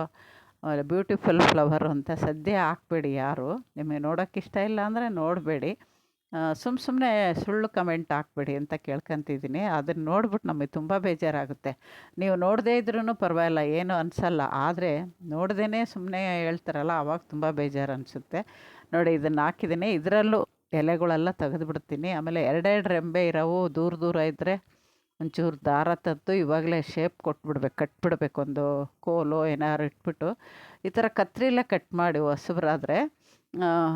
ಬ್ಯೂಟಿಫುಲ್ ಫ್ಲವರ್ ಅಂತ ಸದ್ಯ ಹಾಕ್ಬೇಡಿ ಯಾರು. ನಿಮಗೆ ನೋಡೋಕ್ಕೆ ಇಷ್ಟ ಇಲ್ಲ ಅಂದರೆ ನೋಡಬೇಡಿ. ಸುಮ್ಮನೆ ಸುಳ್ಳು ಕಮೆಂಟ್ ಹಾಕ್ಬೇಡಿ ಅಂತ ಕೇಳ್ಕೊತಿದ್ದೀನಿ. ಅದನ್ನು ನೋಡ್ಬಿಟ್ಟು ನಮಗೆ ತುಂಬ ಬೇಜಾರಾಗುತ್ತೆ. ನೀವು ನೋಡದೇ ಇದ್ರೂ ಪರವಾಗಿಲ್ಲ, ಏನೂ ಅನಿಸಲ್ಲ. ಆದರೆ ನೋಡ್ದೇ ಸುಮ್ಮನೆ ಹೇಳ್ತಾರಲ್ಲ, ಆವಾಗ ತುಂಬ ಬೇಜಾರು ಅನಿಸುತ್ತೆ. ನೋಡಿ, ಇದನ್ನು ಹಾಕಿದ್ದೀನಿ. ಇದರಲ್ಲೂ ಎಲೆಗಳೆಲ್ಲ ತೆಗೆದುಬಿಡ್ತೀನಿ. ಆಮೇಲೆ 2 ರೆಂಬೆ ಇರೋವು ದೂರ ಇದ್ದರೆ ಒಂಚೂರು ದಾರ ತಂದು ಇವಾಗಲೇ ಶೇಪ್ ಕಟ್ಬಿಡ್ಬೇಕು. ಒಂದು ಕೋಲು ಏನಾದ್ರು ಇಟ್ಬಿಟ್ಟು ಈ ಥರ ಕತ್ರಿಲೇ ಕಟ್ ಮಾಡಿ. ಹೊಸಬ್ರಾದರೆ,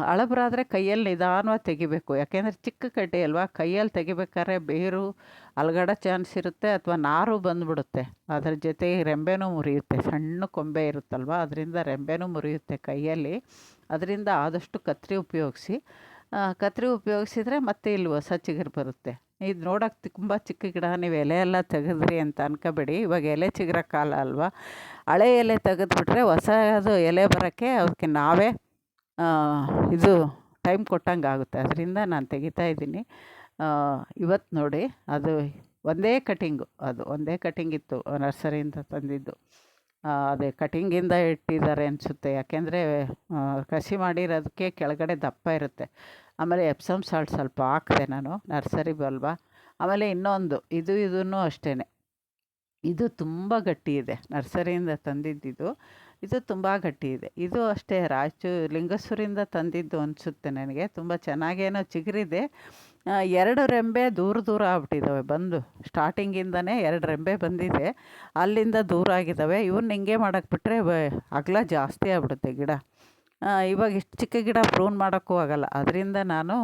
ಹಳಬ್ರಾದರೆ ಕೈಯಲ್ಲಿ ನಿಧಾನವಾಗಿ ತೆಗಿಬೇಕು. ಯಾಕೆಂದರೆ ಚಿಕ್ಕ ಕಡ್ಡಿ ಅಲ್ವಾ, ಕೈಯಲ್ಲಿ ತೆಗಿಬೇಕಾದ್ರೆ ಬೇರು ಅಲ್ಗಡೋ ಚಾನ್ಸ್ ಇರುತ್ತೆ, ಅಥವಾ ನಾರು ಬಂದುಬಿಡುತ್ತೆ. ಅದ್ರ ಜೊತೆಗೆ ರೆಂಬೆನೂ ಮುರಿಯುತ್ತೆ. ಸಣ್ಣ ಕೊಂಬೆ ಇರುತ್ತಲ್ವ, ಅದರಿಂದ ರೆಂಬೆನೂ ಮುರಿಯುತ್ತೆ ಕೈಯಲ್ಲಿ. ಅದರಿಂದ ಆದಷ್ಟು ಕತ್ರಿ ಉಪಯೋಗಿಸಿದ್ರೆ ಮತ್ತೆ ಇಲ್ಲಿ ಹೊಸ ಚಿಗುರು ಬರುತ್ತೆ. ಇದು ನೋಡೋಕ್ಕೆ ತುಂಬ ಚಿಕ್ಕ ಗಿಡ, ನೀವು ಎಲೆ ಎಲ್ಲ ತೆಗೆದ್ರಿ ಅಂತ ಅನ್ಕೋಬೇಡಿ. ಇವಾಗ ಎಲೆ ಚಿಗುರೋ ಕಾಲ ಅಲ್ವಾ, ಹಳೆ ಎಲೆ ತೆಗೆದುಬಿಟ್ರೆ ಹೊಸದು ಎಲೆ ಬರೋಕ್ಕೆ ಅದಕ್ಕೆ ನಾವೇ ಇದು ಟೈಮ್ ಕೊಟ್ಟಂಗೆ ಆಗುತ್ತೆ. ಅದರಿಂದ ನಾನು ತೆಗಿತಾ ಇದ್ದೀನಿ. ಇವತ್ತು ನೋಡಿ, ಅದು ಒಂದೇ ಕಟಿಂಗ್ ಇತ್ತು, ನರ್ಸರಿಯಿಂದ ತಂದಿದ್ದು. ಅದೇ ಕಟಿಂಗಿಂದ ಇಟ್ಟಿದ್ದಾರೆ ಅನಿಸುತ್ತೆ. ಯಾಕೆಂದರೆ ಕಸಿ ಮಾಡಿರೋದಕ್ಕೆ ಕೆಳಗಡೆ ದಪ್ಪ ಇರುತ್ತೆ. ಆಮೇಲೆ ಎಪ್ಸಮ್ ಸಾಲ್ಟ್ ಸ್ವಲ್ಪ ಹಾಕಿದೆ ನಾನು, ನರ್ಸರಿ ಅಲ್ವಾ. ಆಮೇಲೆ ಇನ್ನೊಂದು ಇದೂ ಅಷ್ಟೇ, ಇದು ತುಂಬ ಗಟ್ಟಿ ಇದೆ. ನರ್ಸರಿಯಿಂದ ತಂದಿದ್ದಿದ್ದು ಇದು ತುಂಬ ಗಟ್ಟಿ ಇದೆ. ಇದು ಅಷ್ಟೇ ಲಿಂಗಸೂರಿಂದ ತಂದಿದ್ದು ಅನಿಸುತ್ತೆ ನನಗೆ. ತುಂಬ ಚೆನ್ನಾಗೇನೋ ಚಿಗುರಿದೆ. 2 ರೆಂಬೆ ದೂರ ಆಗ್ಬಿಟ್ಟಿದ್ದಾವೆ. ಬಂದು ಸ್ಟಾರ್ಟಿಂಗಿಂದನೇ 2 ರೆಂಬೆ ಬಂದಿದೆ, ಅಲ್ಲಿಂದ ದೂರ ಆಗಿದ್ದಾವೆ. ಇವನ್ನ ಹಿಂಗೆ ಮಾಡೋಕ್ಕೆ ಬಿಟ್ಟರೆ ಅಗಲ ಜಾಸ್ತಿ ಆಗ್ಬಿಡುತ್ತೆ ಗಿಡ. ಇವಾಗ ಇಷ್ಟು ಚಿಕ್ಕ ಗಿಡ ಪ್ರೂನ್ ಮಾಡೋಕ್ಕೂ ಆಗಲ್ಲ. ಅದರಿಂದ ನಾನು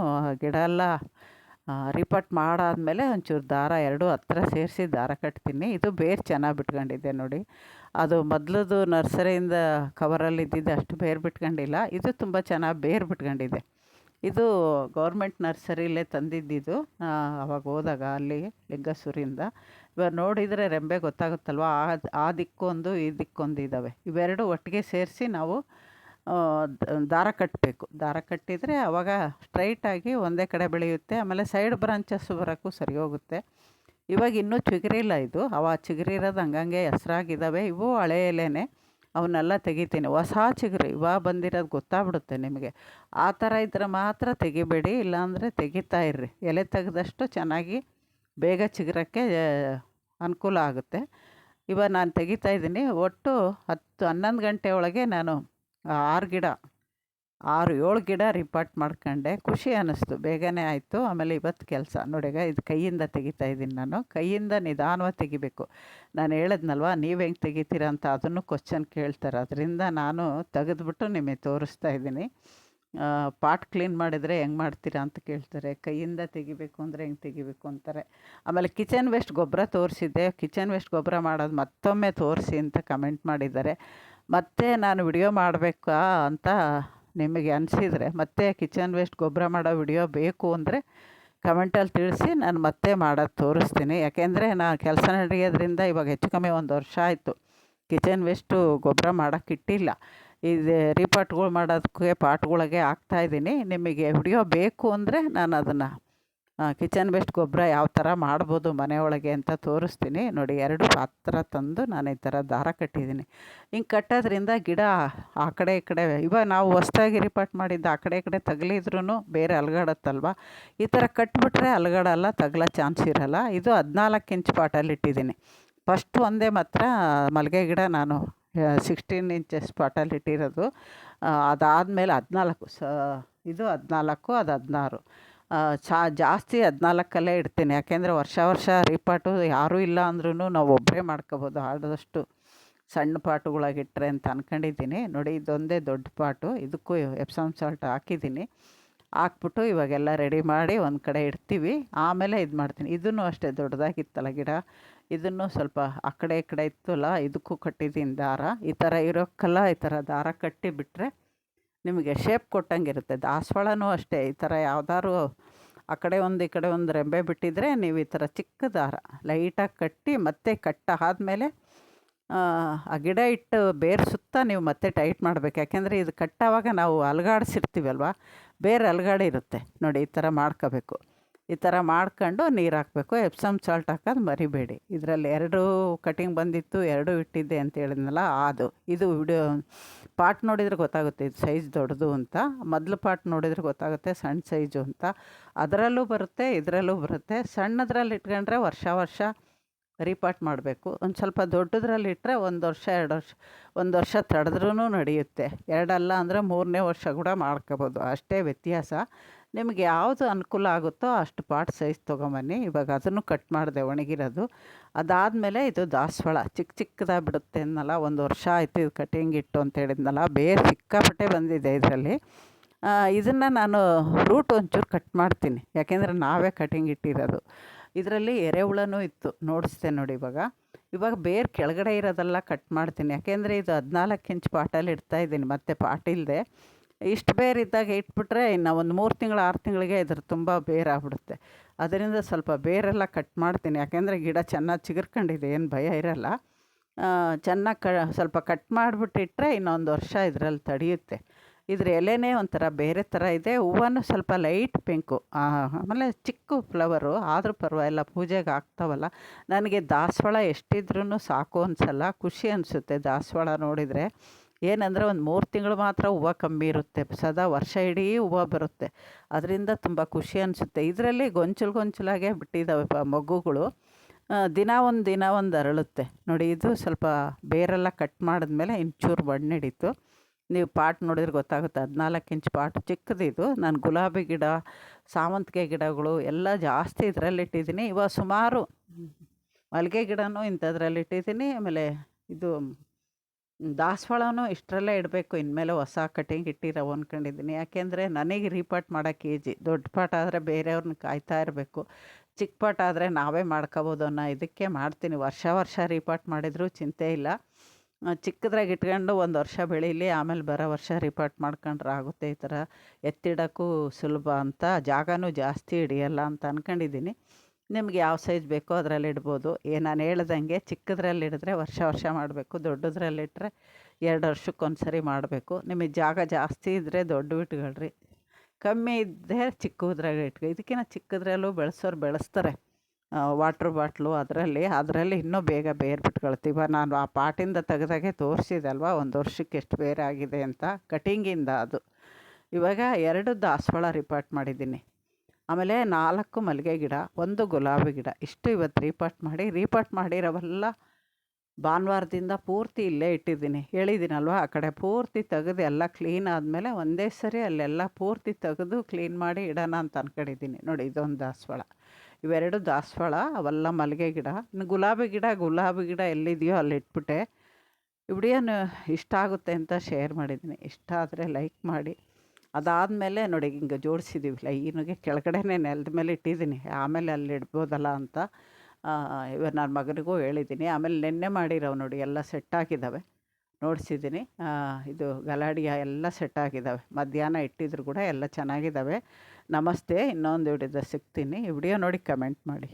ಗಿಡ ಎಲ್ಲ ರೀಪಾಟ್ ಮಾಡಾದಮೇಲೆ ಒಂಚೂರು ದಾರ 2 ಹತ್ರ ಸೇರಿಸಿ ದಾರ ಕಟ್ತೀನಿ. ಇದು ಬೇರು ಚೆನ್ನಾಗಿ ಬಿಟ್ಕೊಂಡಿದೆ ನೋಡಿ. ಅದು ಮೊದಲದು ನರ್ಸರಿಯಿಂದ ಕವರಲ್ಲಿ ಇದ್ದಿದ್ದು ಅಷ್ಟು ಬೇರು ಬಿಟ್ಕೊಂಡಿಲ್ಲ. ಇದು ತುಂಬ ಚೆನ್ನಾಗಿ ಬೇರು ಬಿಟ್ಕೊಂಡಿದೆ. ಇದು ಗೌರ್ಮೆಂಟ್ ನರ್ಸರಿಲೇ ತಂದಿದ್ದಿದ್ದು, ಅವಾಗ ಹೋದಾಗ ಅಲ್ಲಿ ಲಿಂಗಸೂರಿಂದ. ಇವಾಗ ನೋಡಿದರೆ ರೆಂಬೆ ಗೊತ್ತಾಗುತ್ತಲ್ವ, ಆ ದಿಕ್ಕೊಂದು ಈ ದಿಕ್ಕೊಂದು ಇದ್ದಾವೆ. ಇವೆರಡು ಒಟ್ಟಿಗೆ ಸೇರಿಸಿ ನಾವು ದಾರ ಕಟ್ಟಬೇಕು. ದಾರ ಕಟ್ಟಿದರೆ ಆವಾಗ ಸ್ಟ್ರೈಟಾಗಿ ಒಂದೇ ಕಡೆ ಬೆಳೆಯುತ್ತೆ. ಆಮೇಲೆ ಸೈಡ್ ಬ್ರಾಂಚಸ್ ಬರೋಕ್ಕೂ ಸರಿ ಹೋಗುತ್ತೆ. ಇವಾಗ ಇನ್ನೂ ಚಿಗುರಿಲ್ಲ ಇದು, ಚಿಗುರಿರೋದು ಹಂಗಂಗೆ ಹೆಸ್ರಾಗಿದ್ದಾವೆ. ಇವು ಹಳೆ ಎಲೆನೇ, ಅವನ್ನೆಲ್ಲ ತೆಗಿತೀನಿ. ಹೊಸ ಚಿಗುರು ಇವಾಗ ಬಂದಿರೋದು ಗೊತ್ತಾಗ್ಬಿಡುತ್ತೆ ನಿಮಗೆ. ಆ ಥರ ಇದ್ದರೆ ಮಾತ್ರ ತೆಗಿಬೇಡಿ, ಇಲ್ಲಾಂದರೆ ತೆಗಿತಾ ಇರ್ರಿ. ಎಲೆ ತೆಗೆದಷ್ಟು ಚೆನ್ನಾಗಿ ಬೇಗ ಚಿಗುರೋಕ್ಕೆ ಅನುಕೂಲ ಆಗುತ್ತೆ. ಇವಾಗ ನಾನು ತೆಗಿತಾ ಇದ್ದೀನಿ. ಒಟ್ಟು 10-11 ಗಂಟೆ ಒಳಗೆ ನಾನು 6-7 ಗಿಡ ರಿಪಾರ್ಟ್ ಮಾಡ್ಕೊಂಡೆ. ಖುಷಿ ಅನ್ನಿಸ್ತು, ಬೇಗನೆ ಆಯಿತು. ಆಮೇಲೆ ಇವತ್ತು ಕೆಲಸ ನೋಡಿ, ಇದು ಕೈಯಿಂದ ತೆಗಿತಾ ಇದ್ದೀನಿ ನಾನು. ಕೈಯಿಂದ ನಿಧಾನವಾಗಿ ತೆಗಿಬೇಕು. ನಾನು ಹೇಳಿದ್ನಲ್ವ, ನೀವು ಹೆಂಗೆ ತೆಗಿತೀರ ಅಂತ ಅದನ್ನು ಕ್ವಶನ್ ಕೇಳ್ತಾರೆ. ಅದರಿಂದ ನಾನು ತೆಗೆದ್ಬಿಟ್ಟು ನಿಮಗೆ ತೋರಿಸ್ತಾ ಇದ್ದೀನಿ. ಪಾಟ್ ಕ್ಲೀನ್ ಮಾಡಿದರೆ ಹೆಂಗೆ ಮಾಡ್ತೀರಾ ಅಂತ ಕೇಳ್ತಾರೆ. ಕೈಯಿಂದ ತೆಗಿಬೇಕು ಅಂದರೆ ಹೆಂಗೆ ತೆಗಿಬೇಕು ಅಂತಾರೆ. ಆಮೇಲೆ ಕಿಚನ್ ವೇಸ್ಟ್ ಗೊಬ್ಬರ ತೋರಿಸಿದ್ದೆ. ಕಿಚನ್ ವೇಸ್ಟ್ ಗೊಬ್ಬರ ಮಾಡೋದು ಮತ್ತೊಮ್ಮೆ ತೋರಿಸಿ ಅಂತ ಕಮೆಂಟ್ ಮಾಡಿದ್ದಾರೆ. ಮತ್ತೆ ನಾನು ವಿಡಿಯೋ ಮಾಡಬೇಕಾ ಅಂತ ನಿಮಗೆ ಅನಿಸಿದರೆ, ಮತ್ತೆ ಕಿಚನ್ ವೇಸ್ಟ್ ಗೊಬ್ಬರ ಮಾಡೋ ವಿಡಿಯೋ ಬೇಕು ಅಂದರೆ ಕಮೆಂಟಲ್ಲಿ ತಿಳಿಸಿ, ನಾನು ಮತ್ತೆ ಮಾಡೋದು ತೋರಿಸ್ತೀನಿ. ಯಾಕೆಂದರೆ ನಾನು ಕೆಲಸ ನಡೆಯೋದ್ರಿಂದ ಇವಾಗ ಹೆಚ್ಚು ಕಮ್ಮಿ 1 ವರ್ಷ ಆಯಿತು ಕಿಚನ್ ವೇಸ್ಟು ಗೊಬ್ಬರ ಮಾಡೋಕ್ಕಿಟ್ಟಿಲ್ಲ. ಇದು ರೀಪಾಟ್ಗಳು ಮಾಡೋದಕ್ಕೆ ಪಾಟ್ಗಳಿಗೆ ಹಾಕ್ತಾಯಿದ್ದೀನಿ. ನಿಮಗೆ ವಿಡಿಯೋ ಬೇಕು ಅಂದರೆ ನಾನು ಅದನ್ನು ಕಿಚನ್ ವೇಸ್ಟ್ ಗೊಬ್ಬರ ಯಾವ ಥರ ಮಾಡ್ಬೋದು ಮನೆಯೊಳಗೆ ಅಂತ ತೋರಿಸ್ತೀನಿ ನೋಡಿ. 2 ಪಾತ್ರ ತಂದು ನಾನು ಈ ಥರ ದಾರ ಕಟ್ಟಿದ್ದೀನಿ. ಹಿಂಗೆ ಕಟ್ಟೋದ್ರಿಂದ ಗಿಡ ಆ ಕಡೆ ಈ ಕಡೆ ಇವಾಗ ನಾವು ಹೊಸ್ದಾಗಿ ರಿಪಾಟ್ ಮಾಡಿದ್ದು ಆ ಕಡೆ ಈ ಕಡೆ ತಗಲಿದ್ರೂ ಬೇರೆ ಅಲ್ಗಾಡತ್ತಲ್ವ. ಈ ಥರ ಕಟ್ಬಿಟ್ರೆ ಅಲ್ಗಾಡಲ್ಲ, ತಗಲೋ ಚಾನ್ಸ್ ಇರೋಲ್ಲ. ಇದು 14 ಇಂಚ್ ಪಾಟಲ್ಲಿ ಇಟ್ಟಿದ್ದೀನಿ. ಫಸ್ಟ್ ಒಂದೇ ಮಾತ್ರ ಮಲ್ಲಿಗೆ ಗಿಡ ನಾನು 16 ಇಂಚಸ್ ಪಾಟಲ್ಲಿ ಇಟ್ಟಿರೋದು. ಅದಾದಮೇಲೆ 14 ಇದು 14 ಅದು 16 ಜಾಸ್ತಿ 14 ಇಡ್ತೀನಿ. ಯಾಕೆಂದರೆ ವರ್ಷ ರೀಪಾಟು ಯಾರೂ ಇಲ್ಲ ಅಂದ್ರೂ ನಾವು ಒಬ್ಬರೇ ಮಾಡ್ಕೋಬೋದು. ಆದಷ್ಟು ಸಣ್ಣ ಪಾಟುಗಳಾಗಿಟ್ಟರೆ ಅಂತ ಅಂದ್ಕೊಂಡಿದ್ದೀನಿ ನೋಡಿ. ಇದೊಂದೇ ದೊಡ್ಡ ಪಾಟು, ಇದಕ್ಕೂ ಎಪ್ಸಮ್ ಸಾಲ್ಟ್ ಹಾಕಿದ್ದೀನಿ. ಹಾಕ್ಬಿಟ್ಟು ಇವಾಗೆಲ್ಲ ರೆಡಿ ಮಾಡಿ ಒಂದು ಕಡೆ ಇಡ್ತೀವಿ. ಆಮೇಲೆ ಇದು ಮಾಡ್ತೀನಿ. ಇದನ್ನು ಅಷ್ಟೇ ದೊಡ್ಡದಾಗಿತ್ತಲ್ಲ ಗಿಡ, ಇದನ್ನು ಸ್ವಲ್ಪ ಆ ಕಡೆ ಈ ಕಡೆ ಇತ್ತಲ್ಲ, ಇದಕ್ಕೂ ಕಟ್ಟಿದ್ದೀನಿ ದಾರ. ಈ ಥರ ಇರೋಕ್ಕಲ್ಲ ಈ ಥರ ದಾರ ಕಟ್ಟಿಬಿಟ್ರೆ ನಿಮಗೆ ಶೇಪ್ ಕೊಟ್ಟಂಗಿರುತ್ತೆ. ದಾಸವಾಳನೂ ಅಷ್ಟೇ, ಈ ಥರ ಯಾವ್ದಾದ್ರು ಆ ಕಡೆ ಒಂದು ಈ ಕಡೆ ಒಂದು ರೆಂಬೆ ಬಿಟ್ಟಿದ್ರೆ ನೀವು ಈ ಥರ ಚಿಕ್ಕ ದಾರ ಲೈಟಾಗಿ ಕಟ್ಟಿ ಮತ್ತೆ ಕಟ್ಟಾದ್ಮೇಲೆ ಆ ಗಿಡ ಇಟ್ಟು ಬೇರೆ ಸುತ್ತ ನೀವು ಮತ್ತೆ ಟೈಟ್ ಮಾಡಬೇಕು. ಯಾಕೆಂದರೆ ಇದು ಕಟ್ಟಾವಾಗ ನಾವು ಅಲುಗಾಡಿಸಿರ್ತೀವಲ್ವ, ಬೇರೆ ಅಲುಗಾಡಿರುತ್ತೆ ನೋಡಿ. ಈ ಥರ ಮಾಡ್ಕೋಬೇಕು. ಈ ಥರ ಮಾಡ್ಕೊಂಡು ನೀರು ಹಾಕಬೇಕು. ಎಪ್ಸಮ್ ಸಾಲ್ಟ್ ಹಾಕೋದು ಮರಿಬೇಡಿ. ಇದರಲ್ಲಿ 2 ಕಟಿಂಗ್ ಬಂದಿತ್ತು, 2 ಇಟ್ಟಿದ್ದೆ ಅಂತ ಹೇಳಿದ್ನಲ್ಲ ಅದು. ಇದು ವಿಡಿಯೋ ಪಾಟ್ ನೋಡಿದರೆ ಗೊತ್ತಾಗುತ್ತೆ ಇದು ಸೈಜ್ ದೊಡ್ಡದು ಅಂತ. ಮೊದಲು ಪಾಟ್ ನೋಡಿದರೆ ಗೊತ್ತಾಗುತ್ತೆ ಸಣ್ಣ ಸೈಜು ಅಂತ. ಅದರಲ್ಲೂ ಬರುತ್ತೆ, ಇದರಲ್ಲೂ ಬರುತ್ತೆ. ಸಣ್ಣದ್ರಲ್ಲಿ ಇಟ್ಕೊಂಡ್ರೆ ವರ್ಷ ರೀಪಾಟ್ ಮಾಡಬೇಕು. ಒಂದು ಸ್ವಲ್ಪ ದೊಡ್ಡದ್ರಲ್ಲಿ ಇಟ್ಟರೆ 1 ವರ್ಷ 2 ವರ್ಷ 1 ವರ್ಷ ತಡೆದ್ರೂ ನಡೆಯುತ್ತೆ. 2 ಅಲ್ಲ ಅಂದರೆ 3ನೇ ವರ್ಷ ಕೂಡ ಮಾಡ್ಕೋಬೋದು. ಅಷ್ಟೇ ವ್ಯತ್ಯಾಸ. ನಿಮಗೆ ಯಾವುದು ಅನುಕೂಲ ಆಗುತ್ತೋ ಅಷ್ಟು ಪಾಟ್ ಸೈಜ್ ತೊಗೊಂಬನ್ನಿ. ಇವಾಗ ಅದನ್ನು ಕಟ್ ಮಾಡಿದೆ ಒಣಗಿರೋದು. ಅದಾದಮೇಲೆ ಇದು ದಾಸವಾಳ ಚಿಕ್ಕದಾಗಿ ಬಿಡುತ್ತೆ ಅನ್ನಲ್ಲ. 1 ವರ್ಷ ಆಯಿತು ಇದು ಕಟಿಂಗ್ ಇಟ್ಟು ಅಂತ ಹೇಳಿದ್ನಲ್ಲ. ಬೇರೆ ಸಿಕ್ಕಾಪಟ್ಟೆ ಬಂದಿದೆ ಇದರಲ್ಲಿ. ಇದನ್ನು ನಾನು ರೂಟ್ ಒಂಚೂರು ಕಟ್ ಮಾಡ್ತೀನಿ, ಯಾಕೆಂದರೆ ನಾವೇ ಕಟಿಂಗ್ ಇಟ್ಟಿರೋದು. ಇದರಲ್ಲಿ ಎರೆಹುಳನೂ ಇತ್ತು, ನೋಡಿಸ್ದೆ ನೋಡಿ. ಇವಾಗ ಬೇರೆ ಕೆಳಗಡೆ ಇರೋದೆಲ್ಲ ಕಟ್ ಮಾಡ್ತೀನಿ. ಯಾಕೆಂದರೆ ಇದು 14 ಇಂಚ್ ಪಾಟಲ್ಲಿ ಇಡ್ತಾಯಿದ್ದೀನಿ, ಮತ್ತು ಪಾಟಿಲ್ಲದೆ ಇಷ್ಟು ಬೇರೆ ಇದ್ದಾಗ ಇಟ್ಬಿಟ್ರೆ ಇನ್ನು ಒಂದು 3 ತಿಂಗಳು 6 ತಿಂಗಳಿಗೆ ಇದ್ರ ತುಂಬ ಬೇರೆ ಆಗ್ಬಿಡುತ್ತೆ. ಅದರಿಂದ ಸ್ವಲ್ಪ ಬೇರೆಲ್ಲ ಕಟ್ ಮಾಡ್ತೀನಿ. ಯಾಕೆಂದರೆ ಗಿಡ ಚೆನ್ನಾಗಿ ಚಿಗುರ್ಕೊಂಡಿದೆ, ಏನು ಭಯ ಇರೋಲ್ಲ. ಚೆನ್ನಾಗಿ ಸ್ವಲ್ಪ ಕಟ್ ಮಾಡಿಬಿಟ್ಟಿಟ್ರೆ ಇನ್ನೊಂದು ವರ್ಷ ಇದರಲ್ಲಿ ತಡೆಯುತ್ತೆ. ಇದ್ರ ಎಲೆನೇ ಒಂಥರ ಬೇರೆ ಥರ ಇದೆ. ಹೂವೂ ಸ್ವಲ್ಪ ಲೈಟ್ ಪಿಂಕು, ಆಮೇಲೆ ಚಿಕ್ಕ ಫ್ಲವರು ಆದರೂ ಪರವಾಗಿಲ್ಲ, ಪೂಜೆಗೆ ಆಗ್ತಾವಲ್ಲ. ನನಗೆ ದಾಸವಾಳ ಎಷ್ಟಿದ್ರೂ ಸಾಕು ಅನಿಸಲ್ಲ, ಖುಷಿ ಅನಿಸುತ್ತೆ ದಾಸವಾಳ ನೋಡಿದರೆ. ಏನಂದರೆ ಒಂದು 3 ತಿಂಗಳು ಮಾತ್ರ ಹೂವು ಕಮ್ಮಿ ಇರುತ್ತೆ, ಸದಾ ವರ್ಷ ಇಡೀ ಹೂವು ಬರುತ್ತೆ. ಅದರಿಂದ ತುಂಬ ಖುಷಿ ಅನಿಸುತ್ತೆ. ಇದರಲ್ಲಿ ಗೊಂಚಲಾಗೆ ಬಿಟ್ಟಿದ್ದಾವೆ ಮಗುಗಳು. ದಿನ ಒಂದು ಅರಳುತ್ತೆ ನೋಡಿ. ಇದು ಸ್ವಲ್ಪ ಬೇರೆಲ್ಲ ಕಟ್ ಮಾಡಿದ್ಮೇಲೆ ಇಂಚೂರು ಬಣ್ಣ ಹಿಡಿತು. ನೀವು ಪಾಟ್ ನೋಡಿದ್ರೆ ಗೊತ್ತಾಗುತ್ತೆ. 14 ಇಂಚ್ ಪಾಟ್ ಚಿಕ್ಕದಿದು. ನಾನು ಗುಲಾಬಿ ಗಿಡ, ಸಾವಂತಿಗೆ ಗಿಡಗಳು ಎಲ್ಲ ಜಾಸ್ತಿ ಇದರಲ್ಲಿಟ್ಟಿದ್ದೀನಿ. ಇವಾಗ ಸುಮಾರು ಮಲ್ಲಿಗೆ ಗಿಡನೂ ಇಂಥದ್ರಲ್ಲಿ ಇಟ್ಟಿದ್ದೀನಿ. ಆಮೇಲೆ ಇದು ದಾಸವಾಳನೂ ಇಷ್ಟರಲ್ಲೇ ಇಡಬೇಕು. ಇನ್ಮೇಲೆ ಹೊಸ ಕಟಿಂಗ್ ಇಟ್ಟಿರೋ ಅಂದ್ಕೊಂಡಿದ್ದೀನಿ. ಯಾಕೆಂದರೆ ನನಗೆ ರೀಪಾಟ್ ಮಾಡೋಕ್ಕೆ ಈಜಿ. ದೊಡ್ಡ ಪಾಟ್ ಆದರೆ ಬೇರೆಯವ್ರನ್ನ ಕಾಯ್ತಾ ಇರಬೇಕು, ಚಿಕ್ಕ ಪಾಟ್ ಆದರೆ ನಾವೇ ಮಾಡ್ಕೋಬೋದು ಅನ್ನೋ ಇದಕ್ಕೆ ಮಾಡ್ತೀನಿ. ವರ್ಷ ರೀಪಾಟ್ ಮಾಡಿದರೂ ಚಿಂತೆ ಇಲ್ಲ. ಚಿಕ್ಕದ್ರಾಗ ಇಟ್ಕೊಂಡು 1 ವರ್ಷ ಬೆಳೀಲಿ, ಆಮೇಲೆ ಬರೋ ವರ್ಷ ರೀಪಾಟ್ ಮಾಡ್ಕೊಂಡ್ರೆ ಆಗುತ್ತೆ. ಈ ಥರ ಎತ್ತಿಡೋಕ್ಕೂ ಸುಲಭ ಅಂತ, ಜಾಗನೂ ಜಾಸ್ತಿ ಹಿಡಿಯಲ್ಲ ಅಂತ ಅಂದ್ಕೊಂಡಿದ್ದೀನಿ. ನಿಮ್ಗೆ ಯಾವ ಸೈಜ್ ಬೇಕೋ ಅದರಲ್ಲಿ ಇಡ್ಬೋದು. ನಾನು ಹೇಳ್ದಂಗೆ ಚಿಕ್ಕದ್ರಲ್ಲಿ ಹಿಡಿದ್ರೆ ವರ್ಷ ಮಾಡಬೇಕು, ದೊಡ್ಡದ್ರಲ್ಲಿಟ್ಟರೆ 2 ವರ್ಷಕ್ಕೊಂದು ಸರಿ ಮಾಡಬೇಕು. ನಿಮಗೆ ಜಾಗ ಜಾಸ್ತಿ ಇದ್ದರೆ ದೊಡ್ಡ ಇಟ್ಕೊಳ್ರಿ, ಕಮ್ಮಿ ಇದ್ದರೆ ಚಿಕ್ಕದ್ರಾಗ ಇಟ್ಕೊ. ಇದಕ್ಕಿಂತ ಚಿಕ್ಕದ್ರಲ್ಲೂ ಬೆಳೆಸೋರು ಬೆಳೆಸ್ತಾರೆ. ವಾಟ್ರ್ ಬಾಟ್ಲು ಅದರಲ್ಲಿ ಇನ್ನೂ ಬೇಗ ಬೇರು ಬಿಟ್ಕೊಳ್ತೀವಿ. ನಾನು ಆ ಪಾಟಿಂದ ತೆಗೆದಾಗೆ ತೋರಿಸಿದೆ ಅಲ್ವಾ 1 ವರ್ಷಕ್ಕೆ ಎಷ್ಟು ಬೇರೆ ಆಗಿದೆ ಅಂತ, ಕಟಿಂಗಿಂದ ಅದು. ಇವಾಗ 2 ದಾಸವಾಳ ರೀಪಾಟ್ ಮಾಡಿದ್ದೀನಿ. ಆಮೇಲೆ 4 ಮಲ್ಲಿಗೆ ಗಿಡ, 1 ಗುಲಾಬಿ ಗಿಡ, ಇಷ್ಟು ಇವತ್ತು ರೀಪಾಟ್ ಮಾಡಿರೋವೆಲ್ಲ ಭಾನುವಾರದಿಂದ ಪೂರ್ತಿ ಇಲ್ಲೇ ಇಟ್ಟಿದ್ದೀನಿ. ಹೇಳಿದ್ದೀನಲ್ವ, ಆ ಕಡೆ ಪೂರ್ತಿ ತೆಗೆದು ಎಲ್ಲ ಕ್ಲೀನ್ ಆದಮೇಲೆ ಒಂದೇ ಸರಿ ಅಲ್ಲೆಲ್ಲ ಪೂರ್ತಿ ತೆಗೆದು ಕ್ಲೀನ್ ಮಾಡಿ ಇಡೋಣ ಅಂತ ಅಂದ್ಕೊಂಡಿದ್ದೀನಿ. ನೋಡಿ, ಇದೊಂದು ದಾಸವಾಳ, ಇವೆರಡು ದಾಸವಾಳ, ಅವೆಲ್ಲ ಮಲ್ಲಿಗೆ ಗಿಡ. ಇನ್ನು ಗುಲಾಬಿ ಗಿಡ ಎಲ್ಲಿದೆಯೋ ಅಲ್ಲಿ ಇಟ್ಬಿಟ್ಟೆ. ವಿಡಿಯೋನು ಇಷ್ಟ ಆಗುತ್ತೆ ಅಂತ ಶೇರ್ ಮಾಡಿದ್ದೀನಿ. ಇಷ್ಟ ಆದರೆ ಲೈಕ್ ಮಾಡಿ. ಅದಾದಮೇಲೆ ನೋಡಿ ಹಿಂಗೆ ಜೋಡಿಸಿದ್ದೀವಿ ಲೈನಿಗೆ, ಕೆಳಗಡೆನೇ ನೆಲದ ಮೇಲೆ ಇಟ್ಟಿದ್ದೀನಿ, ಆಮೇಲೆ ಅಲ್ಲಿ ಇಡ್ಬೋದಲ್ಲ ಅಂತ. ಇವಾಗ ನನ್ನ ಮಗನಿಗೂ ಹೇಳಿದ್ದೀನಿ. ಆಮೇಲೆ ನೆನ್ನೆ ಮಾಡಿರೋ ನೋಡಿ ಎಲ್ಲ ಸೆಟ್ಟಾಗಿದ್ದಾವೆ, ನೋಡಿಸಿದ್ದೀನಿ. ಇದು ಗಲಾಡಿಯ ಎಲ್ಲ ಸೆಟ್ಟಾಗಿದ್ದಾವೆ. ಮಧ್ಯಾಹ್ನ ಇಟ್ಟಿದ್ರು ಕೂಡ ಎಲ್ಲ ಚೆನ್ನಾಗಿದ್ದಾವೆ. ನಮಸ್ತೆ. ಇನ್ನೊಂದು ವಿಡಿಯೋದ ಸಿಗ್ತೀನಿ. ಈ ವಿಡಿಯೋ ನೋಡಿ ಕಮೆಂಟ್ ಮಾಡಿ.